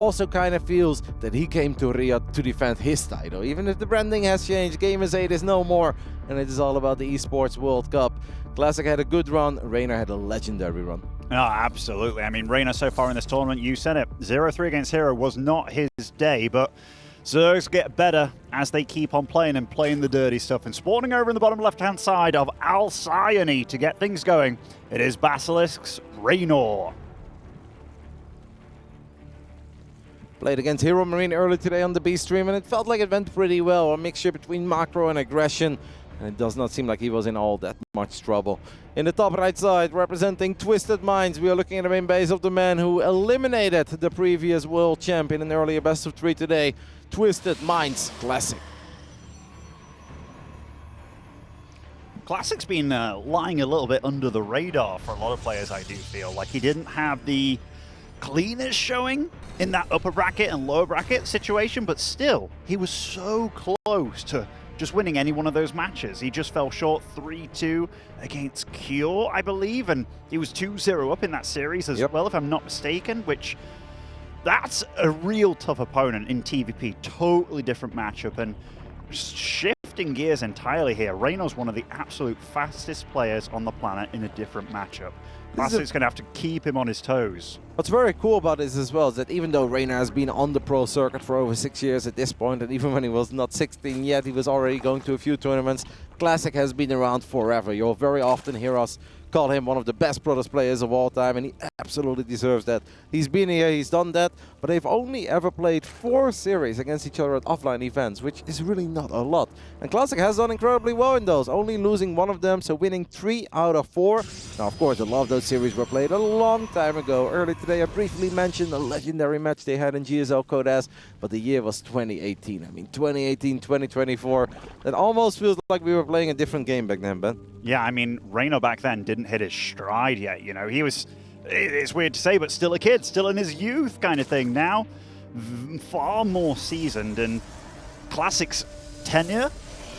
also kind of feels that he came to Rio to defend his title. Even if the branding has changed, Gamers 8 is no more, and it is all about the Esports World Cup. Classic had a good run, Reynor had a legendary run. Oh, absolutely. I mean, Reynor so far in this tournament, you said it, 0-3 against Hero was not his day, but Zergs get better as they keep on playing and playing the dirty stuff. And spawning over in the bottom left-hand side of Alcyone to get things going, it is Basilisk's Reynor. Played against Hero Marine early today on the B stream, and it felt like it went pretty well. A mixture between macro and aggression, and it does not seem like he was in all that much trouble. In the top right side, representing Twisted Minds, we are looking at the main base of the man who eliminated the previous world champion in an earlier best of 3 today, Twisted Minds Classic. Classic's been lying a little bit under the radar for a lot of players, I do feel. Like he didn't have the cleanest showing in that upper bracket and lower bracket situation, but still, he was so close to just winning any one of those matches. He just fell short 3-2 against Cure, I believe, and he was 2-0 up in that series as well, if I'm not mistaken, which that's a real tough opponent in TVP. Totally different matchup, and shifting gears entirely here. Reynor's one of the absolute fastest players on the planet in a different matchup. Classic's going to have to keep him on his toes. What's very cool about this as well is that even though Reynor has been on the pro circuit for over 6 years at this point, and even when he was not 16 yet, he was already going to a few tournaments, Classic has been around forever. You'll very often hear us call him one of the best Brothers players of all time, and he absolutely deserves that. He's been here, he's done that, but they've only ever played 4 series against each other at offline events, which is really not a lot. And Classic has done incredibly well in those, only losing 1 of them, so winning 3 out of 4. Now, of course, a lot of those series were played a long time ago. Early today, I briefly mentioned a legendary match they had in GSL Codas, but the year was 2018. I mean, 2018, 2024. That almost feels like we were playing a different game back then, Ben. Yeah, I mean, Reynor back then didn't hit his stride yet, you know. He was, it's weird to say, but still a kid, still in his youth kind of thing. Now, far more seasoned, and Classic's tenure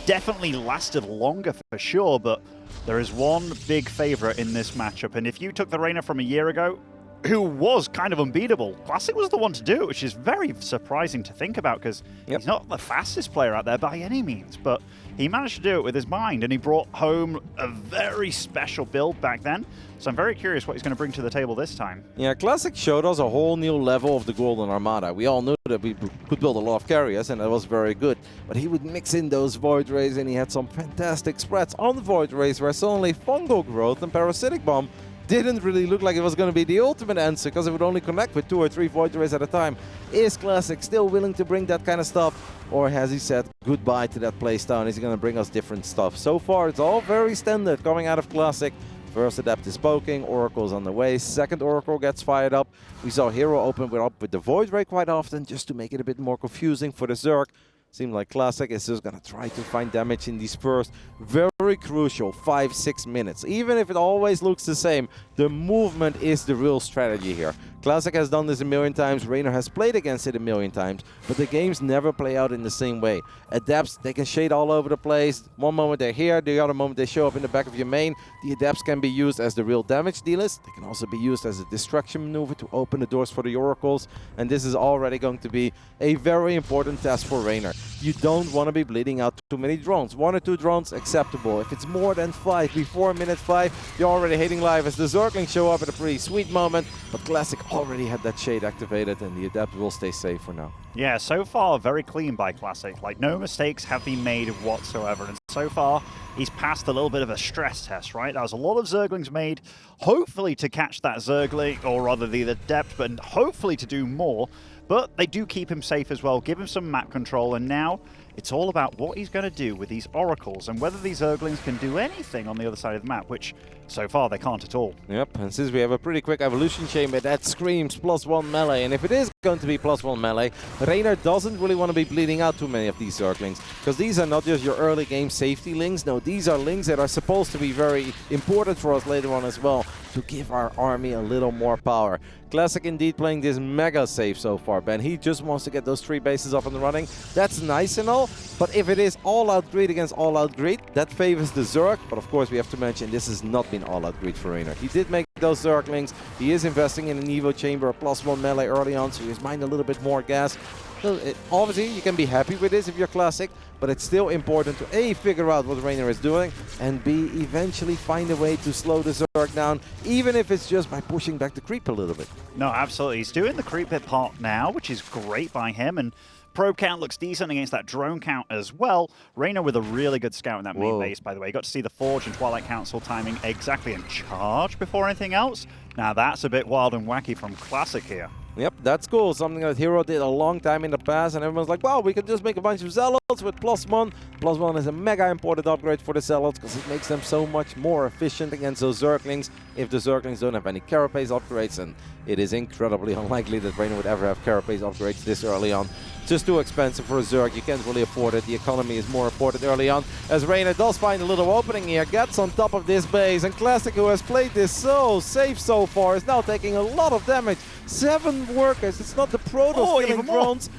definitely lasted longer for sure, but there is one big favorite in this matchup, and if you took the Reynor from a year ago, who was kind of unbeatable, Classic was the one to do it, which is very surprising to think about, because he's not the fastest player out there by any means, but he managed to do it with his mind, and he brought home a very special build back then. So I'm very curious what he's going to bring to the table this time. Yeah, Classic showed us a whole new level of the Golden Armada. We all knew that we could build a lot of carriers, and that was very good. But he would mix in those Void Rays, and he had some fantastic spreads on the Void Rays, where suddenly Fungal Growth and Parasitic Bomb didn't really look like it was going to be the ultimate answer, because it would only connect with 2 or 3 Void Rays at a time. Is Classic still willing to bring that kind of stuff, or has he said goodbye to that playstyle? Is he going to bring us different stuff? So far, it's all very standard coming out of Classic. First Adept is poking, Oracle's on the way, second Oracle gets fired up. We saw Hero open up with the Void Ray quite often, just to make it a bit more confusing for the Zerg. Seemed like Classic is just going to try to find damage in these first very crucial 5-6 minutes. Even if it always looks the same, the movement is the real strategy here. Classic has done this a million times, Reynor has played against it a million times, but the games never play out in the same way. Adepts, they can shade all over the place. One moment they're here, the other moment they show up in the back of your main. The Adepts can be used as the real damage dealers. They can also be used as a distraction maneuver to open the doors for the Oracles. And this is already going to be a very important test for Reynor. You don't want to be bleeding out too many drones. 1 or 2 drones, acceptable. If it's more than 5, before minute 5, you're already hating live as the Zerglings show up at a pretty sweet moment. But Classic already had that shade activated, and the Adept will stay safe for now. Yeah, so far very clean by Classic. Like, no mistakes have been made whatsoever, and so far he's passed a little bit of a stress test, right? There was a lot of Zerglings made, hopefully to catch that Zergling, or rather the Adept, but hopefully to do more. But they do keep him safe as well, give him some map control, and now it's all about what he's going to do with these Oracles and whether these Zerglings can do anything on the other side of the map, which so far they can't at all. Yep, and since we have a pretty quick evolution chamber, that screams +1 melee, and if it is going to be +1 melee, Reynor doesn't really want to be bleeding out too many of these Zerglings, because these are not just your early game safety links. No, these are links that are supposed to be very important for us later on as well, to give our army a little more power. Classic indeed playing this mega safe so far, Ben. He just wants to get those 3 bases up and running. That's nice and all, but if it is all-out greed against all-out greed, that favors the Zerg. But of course, we have to mention this has not been all-out greed for Reynor. He did make those Zerglings. He is investing in an Evo Chamber, a +1 melee early on, so he's mining a little bit more gas. So obviously, you can be happy with this if you're Classic, but it's still important to A, figure out what Reynor is doing, and B, eventually find a way to slow the Zerg down, even if it's just by pushing back the creep a little bit. No, absolutely. He's doing the creep bit part now, which is great by him, and probe count looks decent against that drone count as well. Reynor with a really good scout in that main base, by the way. You got to see the Forge and Twilight Council timing exactly in charge before anything else. Now that's a bit wild and wacky from Classic here. Yep, that's cool. Something that Hero did a long time in the past, and everyone's like, well, we can just make a bunch of Zealots with +1. +1 is a mega important upgrade for the Zealots because it makes them so much more efficient against those Zerglings if the Zerglings don't have any Carapace upgrades, and it is incredibly unlikely that Reynor would ever have Carapace upgrades this early on. Just too expensive for a Zerg. You can't really afford it. The economy is more important early on, as Reynor does find a little opening here, gets on top of this base, and Classic, who has played this so safe so far, is now taking a lot of damage. 7 workers. It's not the Protoss killing drones.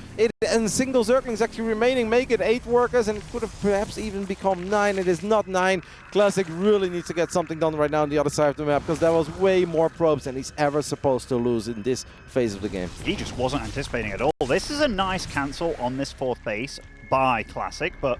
And single Zerglings actually remaining make it 8 workers, and it could have perhaps even become 9. It is not 9. Classic really needs to get something done right now on the other side of the map, because there was way more probes than he's ever supposed to lose in this phase of the game. He just wasn't anticipating at all. This is a nice cancel on this 4th base by Classic, but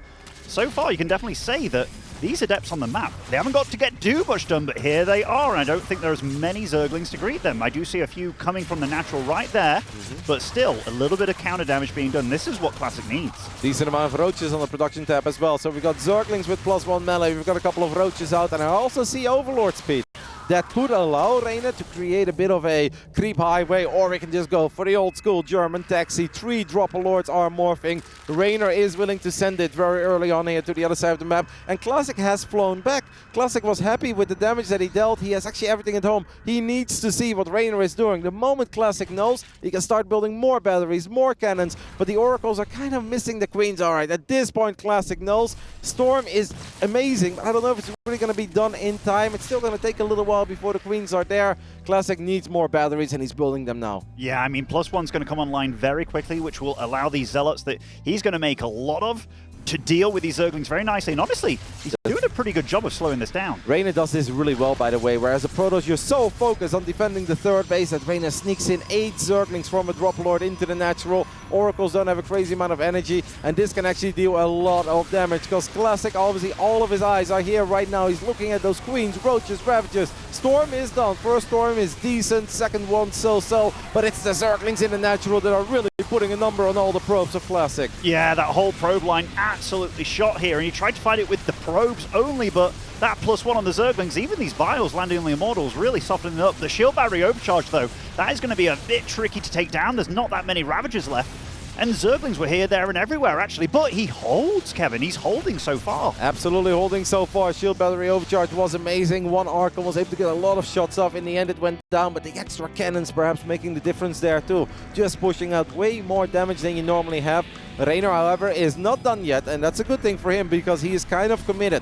so far you can definitely say that these Adepts on the map, they haven't got to get too much done, but here they are, and I don't think there are as many Zerglings to greet them. I do see a few coming from the natural right there, but still, a little bit of counter damage being done. This is what Classic needs. Decent amount of Roaches on the production tab as well. So we've got Zerglings with +1 melee, we've got a couple of Roaches out, and I also see Overlord speed. That could allow Reynor to create a bit of a creep highway, or we can just go for the old school German taxi. 3 Dropper Lords are morphing. Reynor is willing to send it very early on here to the other side of the map, and Classic has flown back. Classic was happy with the damage that he dealt. He has actually everything at home. He needs to see what Reynor is doing. The moment Classic knows, he can start building more batteries, more cannons, but the Oracles are kind of missing the Queens. All right, at this point, Classic knows. Storm is amazing. I don't know if it's really going to be done in time. It's still going to take a little while before the Queens are there. Classic needs more batteries, and he's building them now. Yeah, I mean, +1's going to come online very quickly, which will allow these Zealots that he's going to make a lot of to deal with these Zerglings very nicely. And honestly, he's doing a pretty good job of slowing this down. Reynor does this really well, by the way, whereas the Protoss, you're so focused on defending the 3rd base that Reynor sneaks in 8 Zerglings from a Drop Lord into the natural. Oracles don't have a crazy amount of energy, and this can actually deal a lot of damage, because Classic, obviously, all of his eyes are here right now. He's looking at those Queens, Roaches, Ravagers. Storm is done. First Storm is decent, second one so-so, but it's the Zerglings in the natural that are really putting a number on all the probes of Classic. Yeah, that whole probe line absolutely shot here, and he tried to fight it with the probes only, but that +1 on the Zerglings, even these Vials landing on the Immortals, really softening it up. The shield battery overcharge, though, that is going to be a bit tricky to take down. There's not that many Ravagers left. And Zerglings were here, there, and everywhere, actually. But he holds, Kevin. He's holding so far. Absolutely holding so far. Shield battery overcharge was amazing. One Archon was able to get a lot of shots off. In the end, it went down, but the extra cannons perhaps making the difference there, too. Just pushing out way more damage than you normally have. Reynor, however, is not done yet, and that's a good thing for him because he is kind of committed.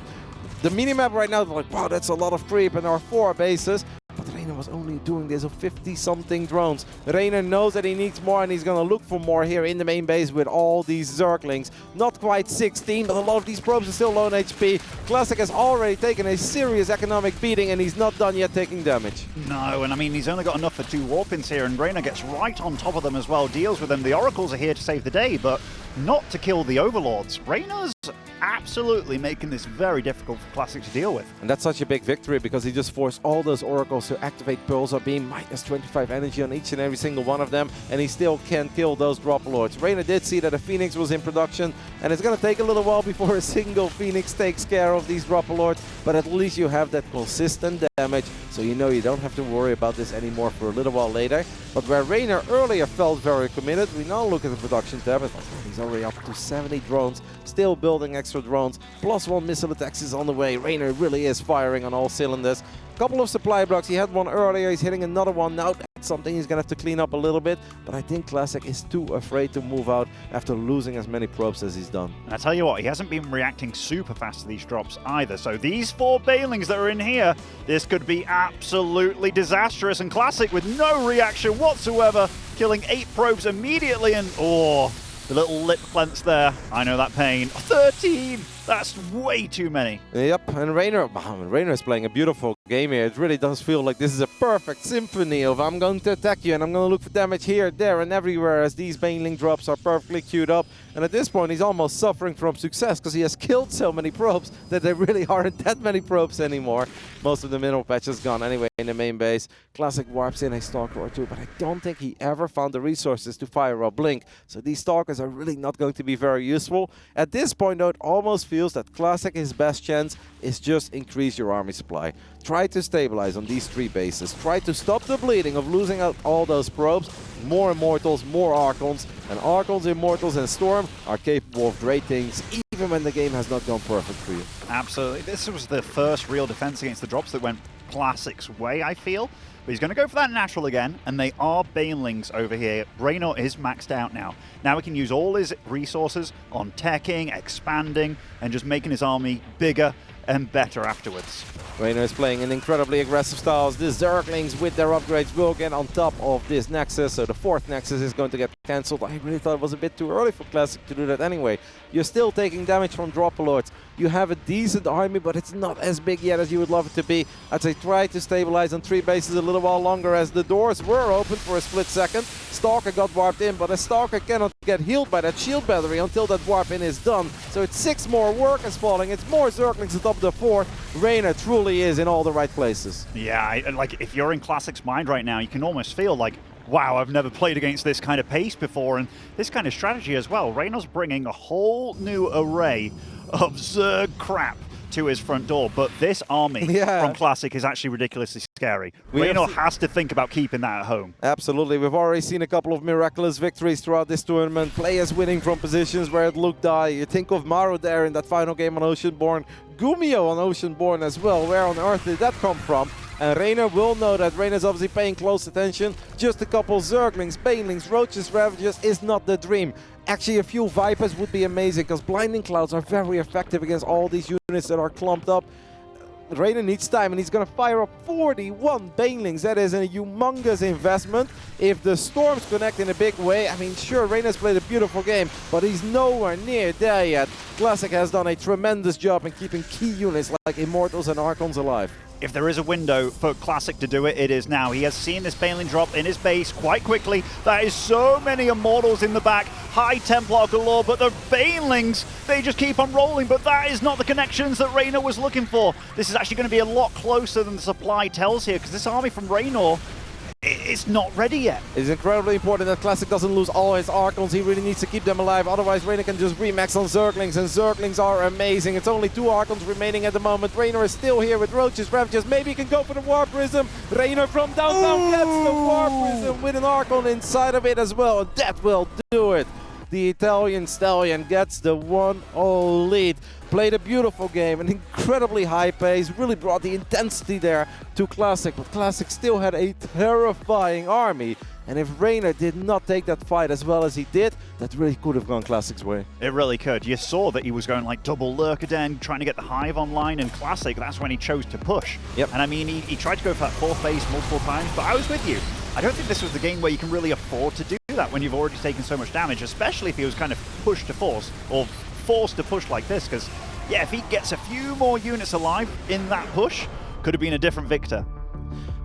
The minimap right now is like, wow, that's a lot of creep, and there are 4 bases. But Reynor was only doing this of 50-something drones. Reynor knows that he needs more, and he's going to look for more here in the main base with all these Zerglings. Not quite 16, but a lot of these probes are still low on HP. Classic has already taken a serious economic beating, and he's not done yet taking damage. No, and I mean, he's only got enough for 2 Warpins here, and Reynor gets right on top of them as well, deals with them. The Oracles are here to save the day, but not to kill the Overlords. Reynor's absolutely making this very difficult for Classic to deal with. And that's such a big victory because he just forced all those Oracles to activate Pulsar Beam, minus 25 energy on each and every single one of them, and he still can't kill those Drop Lords. Reynor did see that a Phoenix was in production, and it's going to take a little while before a single Phoenix takes care of these Drop Lords, but at least you have that consistent damage, so you know you don't have to worry about this anymore for a little while later. But where Reynor earlier felt very committed, we now look at the production tab, and he's already up to 70 drones, still building extra drones, +1 missile attacks is on the way. Reynor really is firing on all cylinders. Couple of supply blocks, he had one earlier, he's hitting another one now. That's something he's gonna have to clean up a little bit, but I think Classic is too afraid to move out after losing as many probes as he's done. And I tell you what, he hasn't been reacting super fast to these drops either, so these 4 Balings that are in here, this could be absolutely disastrous, and Classic with no reaction whatsoever, killing 8 probes immediately, and oh, the little lip clench there. I know that pain. 13! That's way too many. Yep, and Reynor is playing a beautiful game here. It really does feel like this is a perfect symphony of I'm going to attack you and I'm going to look for damage here, there and everywhere as these Baneling drops are perfectly queued up. And at this point he's almost suffering from success because he has killed so many probes that there really aren't that many probes anymore. Most of the mineral patch is gone anyway in the main base. Classic warps in a Stalker or two, but I don't think he ever found the resources to fire a Blink. So these Stalkers are really not going to be very useful. At this point though, it almost feels that Classic, his best chance is just increase your army supply. Try to stabilize on these 3 bases. Try to stop the bleeding of losing out all those probes. More Immortals, more Archons. And Archons, Immortals and Storm are capable of great things even when the game has not gone perfect for you. Absolutely. This was the first real defense against the drops that went Classic's way, I feel. But he's going to go for that natural again, and they are Banelings over here. Reynor is maxed out now. Now he can use all his resources on teching, expanding, and just making his army bigger and better afterwards. Reynor is playing in incredibly aggressive styles. The Zerglings with their upgrades will get on top of this Nexus, so the 4th Nexus is going to get cancelled. I really thought it was a bit too early for Classic to do that anyway. You're still taking damage from Drop-a-Lords. You have a decent army, but it's not as big yet as you would love it to be. I'd say try to stabilize on 3 bases a little while longer as the doors were open for a split second. Stalker got warped in, but a Stalker cannot get healed by that shield battery until that warp in is done. So it's 6 more workers falling. It's more Zerglings atop the 4th. Reynor truly is in all the right places. Yeah, like if you're in Classic's mind right now, you can almost feel like, wow, I've never played against this kind of pace before, and this kind of strategy as well. Reynor's bringing a whole new array of Zerg crap to his front door, but this army from Classic is actually ridiculously scary. Reynor has to think about keeping that at home. Absolutely. We've already seen a couple of miraculous victories throughout this tournament. Players winning from positions where it looked die. You think of Maru there in that final game on Oceanborn. Gumio on Oceanborn as well. Where on earth did that come from? And Reynor will know that. Reynor's obviously paying close attention. Just a couple Zerglings, Banelings, Roaches, Ravagers is not the dream. Actually, a few Vipers would be amazing because Blinding Clouds are very effective against all these units that are clumped up. Reynor needs time and he's going to fire up 41 Banelings. That is a humongous investment. If the Storms connect in a big way, I mean, sure, Reynor's played a beautiful game, but he's nowhere near there yet. Classic has done a tremendous job in keeping key units like Immortals and Archons alive. If there is a window for Classic to do it, it is now. He has seen this Baneling drop in his base quite quickly. That is so many Immortals in the back. High Templar galore, but the Banelings, they just keep on rolling. But that is not the connections that Reynor was looking for. This is actually going to be a lot closer than the supply tells here, because this army from Reynor, it's not ready yet. It's incredibly important that Classic doesn't lose all his Archons. He really needs to keep them alive. Otherwise, Reynor can just remax on Zerglings, and Zerglings are amazing. It's only 2 Archons remaining at the moment. Reynor is still here with Roaches, Ravagers. Maybe he can go for the Warp Prism. Reynor from downtown gets the Warp Prism with an Archon inside of it as well. And that will do it. The Italian Stallion gets the 1-0 lead. Played a beautiful game, an incredibly high pace, really brought the intensity there to Classic, but Classic still had a terrifying army. And if Reynor did not take that fight as well as he did, that really could have gone Classic's way. It really could. You saw that he was going like double Lurkaden, trying to get the Hive online, and Classic, that's when he chose to push. Yep. And I mean, he tried to go for that 4th base multiple times, but I was with you. I don't think this was the game where you can really afford to do that when you've already taken so much damage, especially if he was kind of pushed to force, or forced to push like this, because yeah, if he gets a few more units alive in that push, could have been a different victor.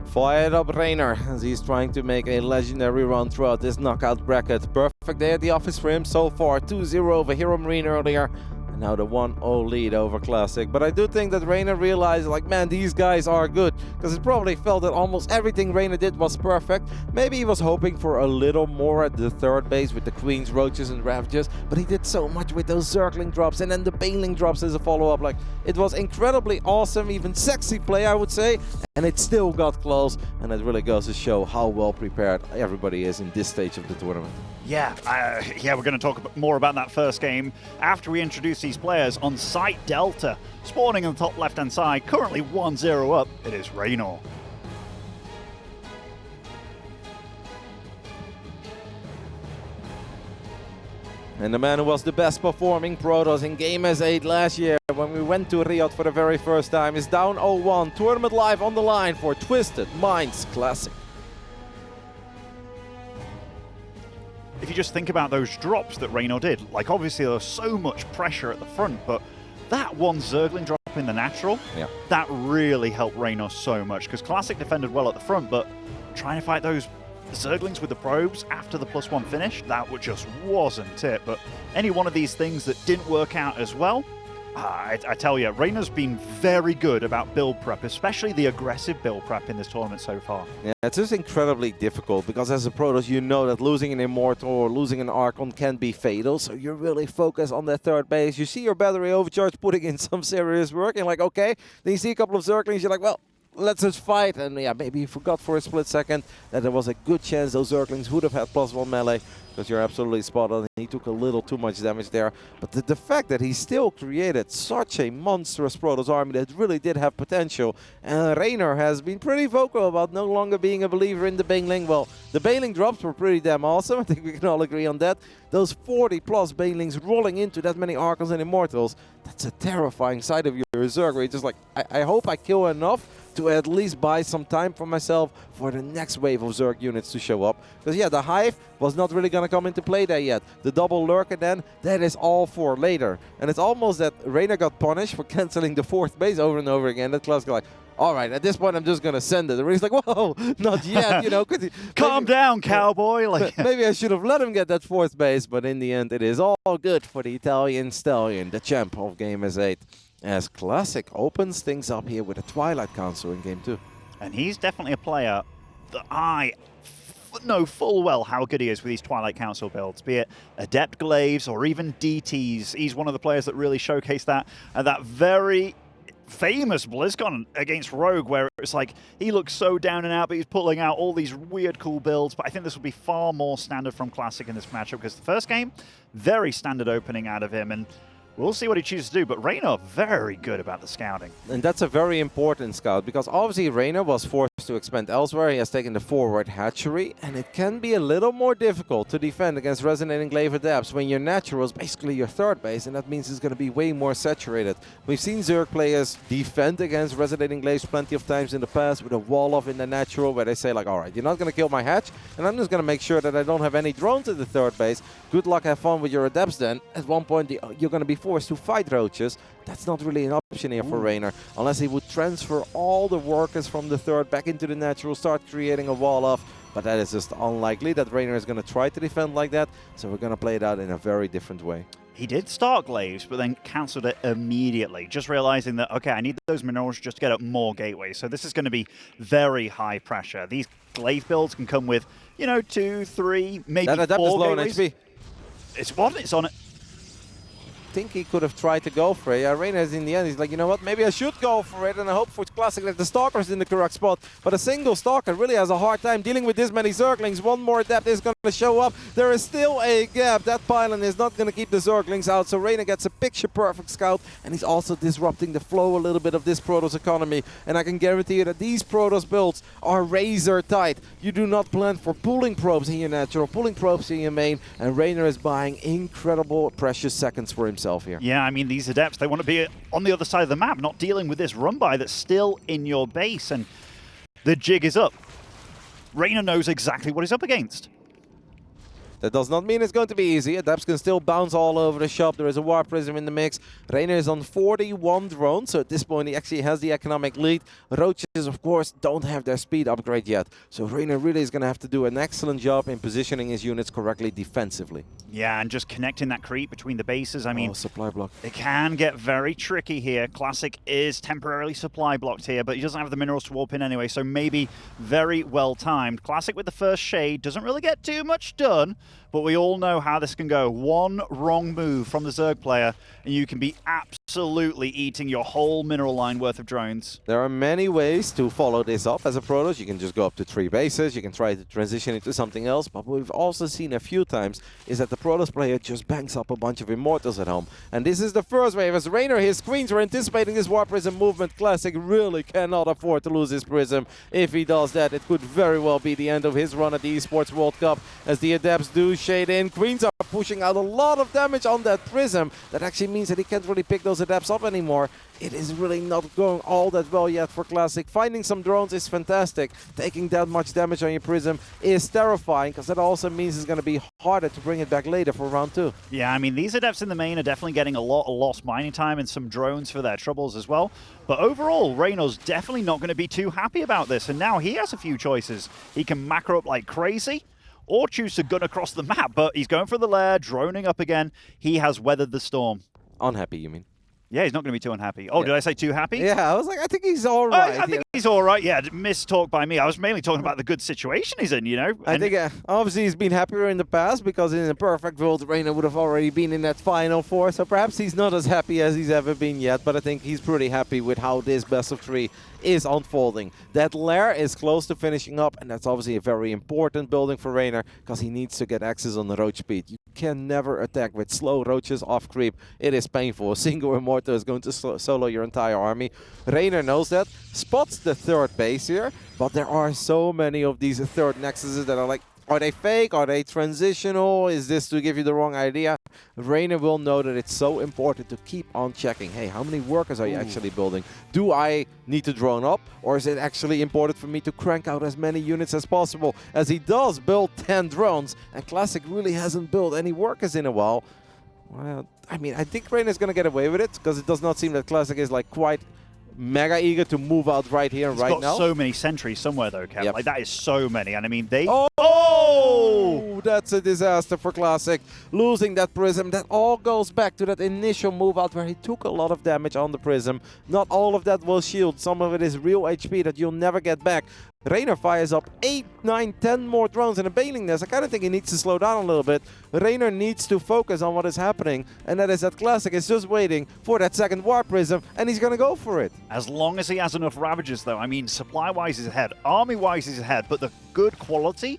Fired up Reynor as he's trying to make a legendary run throughout this knockout bracket. Perfect day at the office for him so far. 2-0 over Hero Marine earlier. And now the 1-0 lead over Classic. But I do think that Reynor realized, like, man, these guys are good. Because it probably felt that almost everything Reynor did was perfect. Maybe he was hoping for a little more at the 3rd base with the Queens, Roaches, and Ravagers. But he did so much with those Zergling drops and then the Baneling drops as a follow-up. Like, it was incredibly awesome, even sexy play, I would say. And it still got close. And it really goes to show how well prepared everybody is in this stage of the tournament. Yeah, we're going to talk more about that first game after we introduce these players on Site Delta. Spawning on the top left-hand side, currently 1-0 up, it is Reynor. And the man who was the best performing Protoss in Game S8 last year when we went to Riyadh for the very first time is down 0-1. Tournament live on the line for Twisted Minds Classic. If you just think about those drops that Reynor did, like obviously there was so much pressure at the front, but that one Zergling drop in the natural, that really helped Reynor so much, because Classic defended well at the front, but trying to fight those Zerglings with the probes after the +1 finish, that just wasn't it. But any one of these things that didn't work out as well, I tell you, Reynor's been very good about build prep, especially the aggressive build prep in this tournament so far. Yeah, it's just incredibly difficult because as a Protoss, you know that losing an Immortal or losing an Archon can be fatal, so you're really focused on that third base. You see your battery overcharge putting in some serious work, and like, okay, then you see a couple of Zerglings, you're like, well, let's just fight. And yeah, maybe you forgot for a split second that there was a good chance those Zerglings would have had +1 melee, because you're absolutely spot on. He took a little too much damage there. But the fact that he still created such a monstrous Protoss army that really did have potential. And Reynor has been pretty vocal about no longer being a believer in the Baneling. Well, the Baneling drops were pretty damn awesome. I think we can all agree on that. Those 40+ Banelings rolling into that many Archons and Immortals, that's a terrifying sight of your Zerg, where you're just like, I hope I kill enough to at least buy some time for myself for the next wave of Zerg units to show up. Because yeah, the Hive was not really going to come into play there yet. The double Lurker then, that is all for later. And it's almost that Reynor got punished for cancelling the 4th base over and over again. That Classic like, all right, at this point I'm just going to send it. And he's like, whoa, not yet, you know. Calm down, cowboy. Like, maybe I should have let him get that 4th base, but in the end it is all good for the Italian Stallion, the champ of Game S8. As Classic opens things up here with a Twilight Council in Game 2. And he's definitely a player that I know full well how good he is with these Twilight Council builds, be it Adept Glaives or even DTs. He's one of the players that really showcased that at that very famous BlizzCon against Rogue, where it's like he looks so down and out, but he's pulling out all these weird cool builds. But I think this will be far more standard from Classic in this matchup, because the first game, very standard opening out of him, and we'll see what he chooses to do, but Reynor very good about the scouting. And that's a very important scout, because obviously Reynor was forced to expand elsewhere. He has taken the forward hatchery, and it can be a little more difficult to defend against Resonating Glaive Adepts when your natural is basically your third base, and that means it's going to be way more saturated. We've seen Zerg players defend against Resonating Glaives plenty of times in the past with a wall off in the natural, where they say like, all right, you're not going to kill my hatch, and I'm just going to make sure that I don't have any drones at the third base. Good luck, have fun with your Adepts then. At one point, you're going to be forced to fight roaches. That's not really an option here for Reynor, unless he would transfer all the workers from the third back into the natural, start creating a wall off. But that is just unlikely that Reynor is going to try to defend like that, so we're going to play it out in a very different way. He did start Glaives, but then cancelled it immediately, just realizing that, okay, I need those minerals just to get up more gateways. So this is going to be very high pressure. These Glaive builds can come with, you know, 2, 3, maybe 4 That Adept is low on gateways. HP. It's what? It's on it. I think he could have tried to go for it. Yeah, Reynor in the end, he's like, you know what, maybe I should go for it, and I hope for Classic that the Stalker is in the correct spot. But a single Stalker really has a hard time dealing with this many Zerglings. One more Adept is going to show up. There is still a gap. That pylon is not going to keep the Zerglings out, so Reynor gets a picture-perfect scout, and he's also disrupting the flow a little bit of this Protoss economy. And I can guarantee you that these Protoss builds are razor tight. You do not plan for pulling probes in your natural, pulling probes in your main, and Reynor is buying incredible precious seconds for himself here. Yeah, I mean, these Adepts, they want to be on the other side of the map, not dealing with this run-by that's still in your base, and the jig is up. Reynor knows exactly what he's up against. That does not mean it's going to be easy. Adepts can still bounce all over the shop. There is a War Prism in the mix. Reynor is on 41 drones, so at this point he actually has the economic lead. Roaches, of course, don't have their speed upgrade yet. So Reynor really is going to have to do an excellent job in positioning his units correctly defensively. Yeah, and just connecting that creep between the bases. I mean, supply block. It can get very tricky here. Classic is temporarily supply blocked here, but he doesn't have the minerals to warp in anyway, so maybe very well timed. Classic with the first shade doesn't really get too much done, but we all know how this can go. One wrong move from the Zerg player, and you can be absolutely eating your whole mineral line worth of drones. There are many ways to follow this up as a Protoss. You can just go up to 3 bases, you can try to transition into something else, but what we've also seen a few times is that the Protoss player just banks up a bunch of Immortals at home. And this is the first wave. As Reynor, his screens are anticipating this War Prism movement. Classic really cannot afford to lose his Prism. If he does that, it could very well be the end of his run at the Esports World Cup, as the Adepts do shade in. Queens are pushing out a lot of damage on that Prism. That actually means that he can't really pick those adepts up anymore. It is really not going all that well yet for Classic. Finding some drones is fantastic. Taking that much damage on your Prism is terrifying, because that also means it's going to be harder to bring it back later for round 2. Yeah, I mean, these adepts in the main are definitely getting a lot of lost mining time and some drones for their troubles as well. But overall, Reynor's definitely not going to be too happy about this. And now he has a few choices. He can macro up like crazy, or choose to gun across the map. But he's going for the lair, droning up again. He has weathered the storm. Unhappy, you mean? Yeah, he's not going to be too unhappy. Oh, yeah. Did I say too happy? Yeah, I was like, I think he's all right. I think he's all right. Yeah, mistalk by me. I was mainly talking about the good situation he's in, you know? I think obviously he's been happier in the past, because in a perfect world, Reynor would have already been in that Final Four. So perhaps he's not as happy as he's ever been yet, but I think he's pretty happy with how this best of 3 is unfolding. That lair is close to finishing up, and that's obviously a very important building for Reynor, because he needs to get access on the roach speed. You can never attack with slow roaches off creep. It is painful. A single Immortal is going to solo your entire army. Reynor knows that, spots the third base here, but there are so many of these third nexuses that are like, are they fake? Are they transitional? Is this to give you the wrong idea? Reynor will know that it's so important to keep on checking. Hey, how many workers are you actually building? Do I need to drone up? Or is it actually important for me to crank out as many units as possible? As he does build 10 drones, and Classic really hasn't built any workers in a while. Well, I mean, I think Reynor's going to get away with it, because it does not seem that Classic is like quite mega eager to move out right here and right now. He's got so many sentries somewhere though, Kev. Yep. Like, that is so many. And I mean, they... Oh, that's a disaster for Classic. Losing that Prism, that all goes back to that initial move out where he took a lot of damage on the Prism. Not all of that will shield. Some of it is real HP that you'll never get back. Reynor fires up 8, 9, 10 more drones in a Bailing Nest. I kind of think he needs to slow down a little bit. Reynor needs to focus on what is happening, and that is that Classic is just waiting for that second Warp Prism, and he's going to go for it. As long as he has enough Ravagers, though, I mean, supply-wise he's ahead, army-wise he's ahead, but the good quality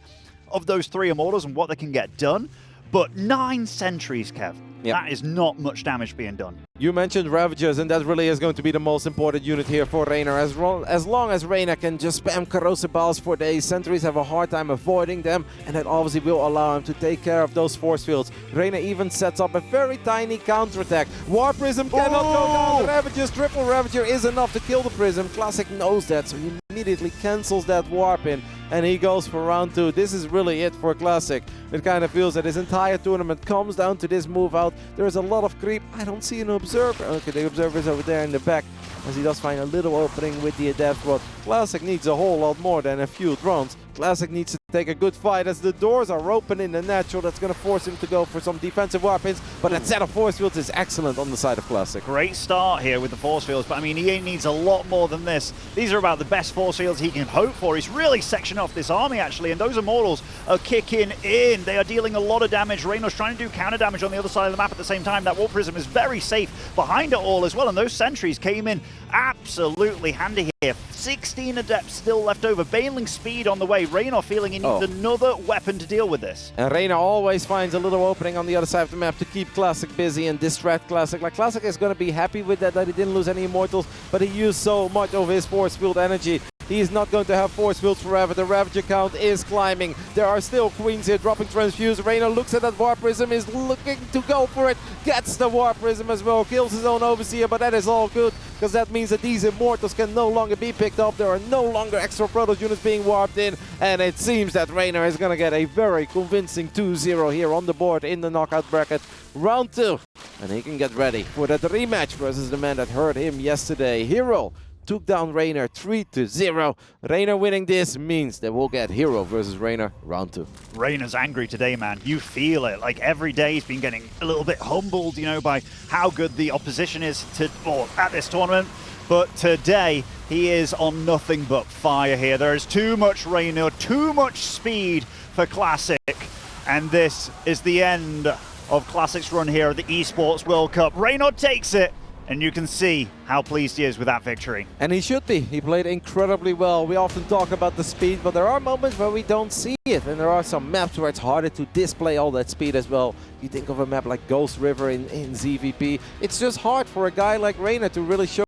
of those 3 Immortals and what they can get done. But 9 sentries, Kev. Yep. That is not much damage being done. You mentioned Ravagers, and that really is going to be the most important unit here for Reynor. As long as Reynor can just spam Corrosive Balls for days, sentries have a hard time avoiding them, and that obviously will allow him to take care of those force fields. Reynor even sets up a very tiny counterattack. War Prism cannot go down. Ravagers, triple Ravager is enough to kill the Prism. Classic knows that, so he immediately cancels that Warp in, and he goes for round 2. This is really it for Classic. It kind of feels that his entire tournament comes down to this move out. There's a lot of creep. I don't see an Observer. Okay, the Observer is over there in the back, as he does find a little opening with the Adept, but Classic needs a whole lot more than a few drones. Classic needs to take a good fight as the doors are open in the natural. That's going to force him to go for some defensive weapons, but that set of force fields is excellent on the side of Classic. Great start here with the force fields, but I mean, he needs a lot more than this. These are about the best force fields he can hope for. He's really sectioning off this army, actually, and those Immortals are kicking in. They are dealing a lot of damage. Reynor's trying to do counter damage on the other side of the map at the same time. That Warp Prism is very safe behind it all as well, and those sentries came in absolutely handy here. 16 Adepts still left over. Bailing speed on the way. Reynor feeling he needs another weapon to deal with this. And Reynor always finds a little opening on the other side of the map to keep Classic busy and distract Classic. Like, Classic is going to be happy with that he didn't lose any Immortals, but he used so much of his force field energy. He's not going to have force fields forever. The Ravager count is climbing. There are still Queens here dropping Transfuse. Reynor looks at that Warp Prism, is looking to go for it. Gets the Warp Prism as well. Kills his own Overseer, but that is all good, because that means that these Immortals can no longer be picked up. There are no longer extra Protoss units being warped in, and it seems that Reynor is going to get a very convincing 2-0 here on the board in the knockout bracket. Round 2, and he can get ready for that rematch versus the man that hurt him yesterday. Hero took down Reynor 3-0. Reynor winning this means that we'll get Hero versus Reynor round 2. Reynor's angry today, man. You feel it. Like, every day he's been getting a little bit humbled, you know, by how good the opposition is at this tournament. But today, he is on nothing but fire here. There is too much Reynor, too much speed for Classic. And this is the end of Classic's run here at the Esports World Cup. Reynor takes it, and you can see how pleased he is with that victory. And he should be. He played incredibly well. We often talk about the speed, but there are moments where we don't see it. And there are some maps where it's harder to display all that speed as well. You think of a map like Ghost River in ZVP. It's just hard for a guy like Reynor to really show